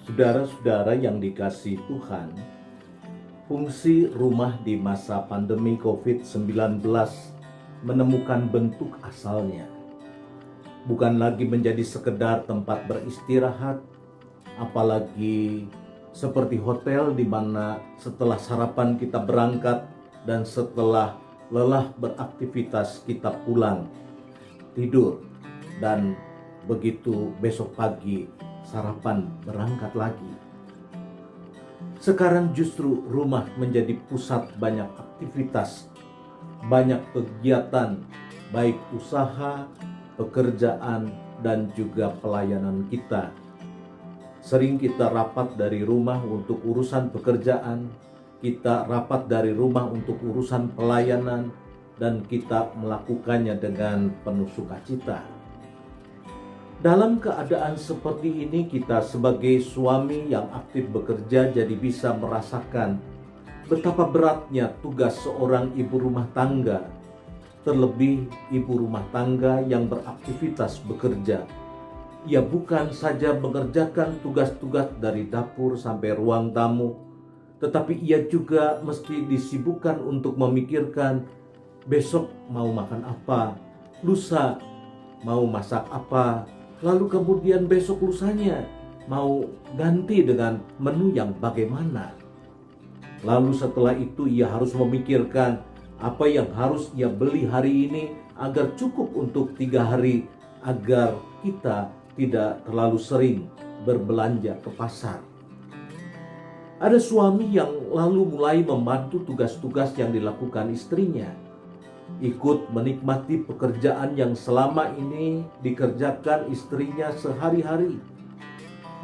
Saudara-saudara yang dikasihi Tuhan, fungsi rumah di masa pandemi COVID-19 menemukan bentuk asalnya. Bukan lagi menjadi sekedar tempat beristirahat, apalagi seperti hotel di mana setelah sarapan kita berangkat dan setelah lelah beraktivitas kita pulang, tidur, dan begitu besok pagi sarapan berangkat lagi. Sekarang justru rumah menjadi pusat banyak aktivitas, banyak kegiatan, baik usaha, pekerjaan, dan juga pelayanan kita. Sering kita rapat dari rumah untuk urusan pekerjaan, kita rapat dari rumah untuk urusan pelayanan, dan kita melakukannya dengan penuh sukacita. Dalam keadaan seperti ini, kita sebagai suami yang aktif bekerja jadi bisa merasakan betapa beratnya tugas seorang ibu rumah tangga, terlebih ibu rumah tangga yang beraktivitas bekerja. Ia bukan saja mengerjakan tugas-tugas dari dapur sampai ruang tamu, tetapi ia juga mesti disibukkan untuk memikirkan besok mau makan apa, lusa mau masak apa, lalu kemudian besok lusanya mau ganti dengan menu yang bagaimana. Lalu setelah itu ia harus memikirkan apa yang harus ia beli hari ini agar cukup untuk 3 hari, agar kita tidak terlalu sering berbelanja ke pasar. Ada suami yang lalu mulai membantu tugas-tugas yang dilakukan istrinya, ikut menikmati pekerjaan yang selama ini dikerjakan istrinya sehari-hari.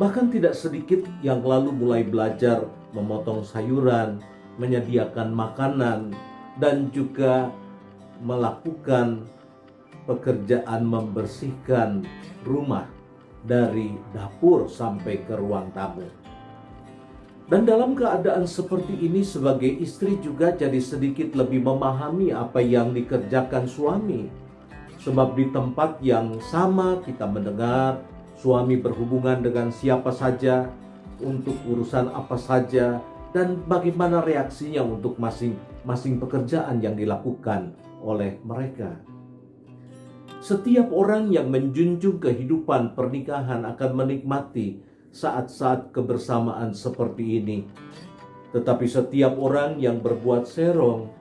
Bahkan tidak sedikit yang lalu mulai belajar memotong sayuran, menyediakan makanan, dan juga melakukan pekerjaan membersihkan rumah dari dapur sampai ke ruang tamu. Dan dalam keadaan seperti ini, sebagai istri juga jadi sedikit lebih memahami apa yang dikerjakan suami. Sebab di tempat yang sama kita mendengar suami berhubungan dengan siapa saja, untuk urusan apa saja, dan bagaimana reaksinya untuk masing-masing pekerjaan yang dilakukan oleh mereka. Setiap orang yang menjunjung kehidupan pernikahan akan menikmati saat-saat kebersamaan seperti ini. Tetapi setiap orang yang berbuat serong,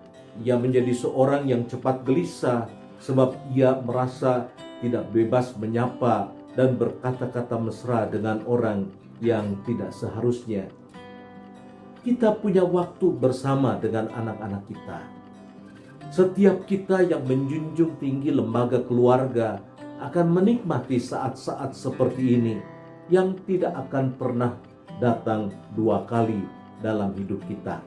ia menjadi seorang yang cepat gelisah sebab ia merasa tidak bebas menyapa dan berkata-kata mesra dengan orang yang tidak seharusnya. Kita punya waktu bersama dengan anak-anak kita. Setiap kita yang menjunjung tinggi lembaga keluarga akan menikmati saat-saat seperti ini yang tidak akan pernah datang 2 kali dalam hidup kita.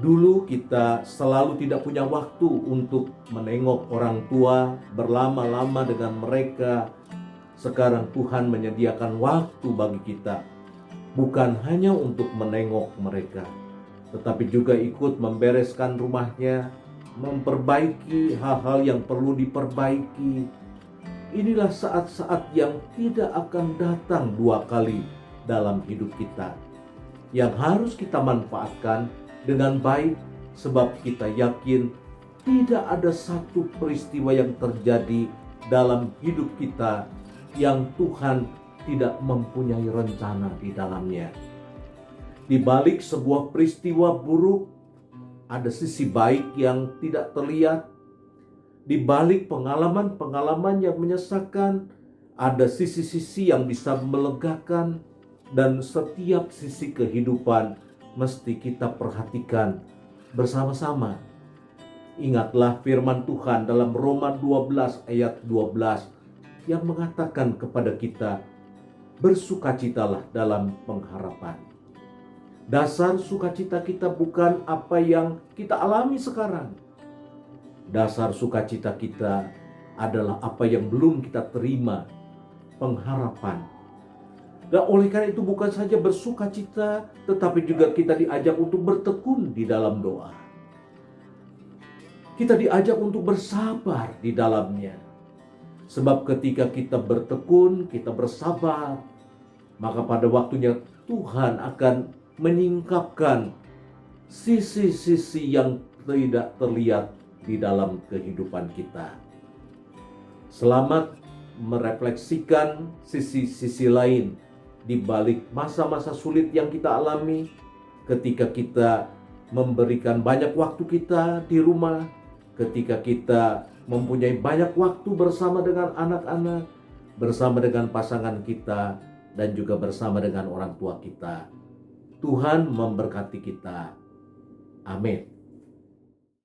Dulu kita selalu tidak punya waktu untuk menengok orang tua, berlama-lama dengan mereka. Sekarang Tuhan menyediakan waktu bagi kita, bukan hanya untuk menengok mereka, tetapi juga ikut membereskan rumahnya, memperbaiki hal-hal yang perlu diperbaiki. Inilah saat-saat yang tidak akan datang 2 kali dalam hidup kita, yang harus kita manfaatkan dengan baik, sebab kita yakin tidak ada satu peristiwa yang terjadi dalam hidup kita yang Tuhan tidak mempunyai rencana di dalamnya. Di balik sebuah peristiwa buruk, ada sisi baik yang tidak terlihat. Di balik pengalaman-pengalaman yang menyesakan, ada sisi-sisi yang bisa melegakan, dan setiap sisi kehidupan mesti kita perhatikan bersama-sama. Ingatlah firman Tuhan dalam Roma 12 ayat 12 yang mengatakan kepada kita, bersukacitalah dalam pengharapan. Dasar sukacita kita bukan apa yang kita alami sekarang. Dasar sukacita kita adalah apa yang belum kita terima, pengharapan. Dan oleh karena itu bukan saja bersukacita, tetapi juga kita diajak untuk bertekun di dalam doa. Kita diajak untuk bersabar di dalamnya. Sebab ketika kita bertekun, kita bersabar, maka pada waktunya Tuhan akan menyingkapkan sisi-sisi yang tidak terlihat di dalam kehidupan kita. Selamat merefleksikan sisi-sisi lain di balik masa-masa sulit yang kita alami, ketika kita memberikan banyak waktu kita di rumah, ketika kita mempunyai banyak waktu bersama dengan anak-anak, bersama dengan pasangan kita, dan juga bersama dengan orang tua kita. Tuhan memberkati kita. Amin.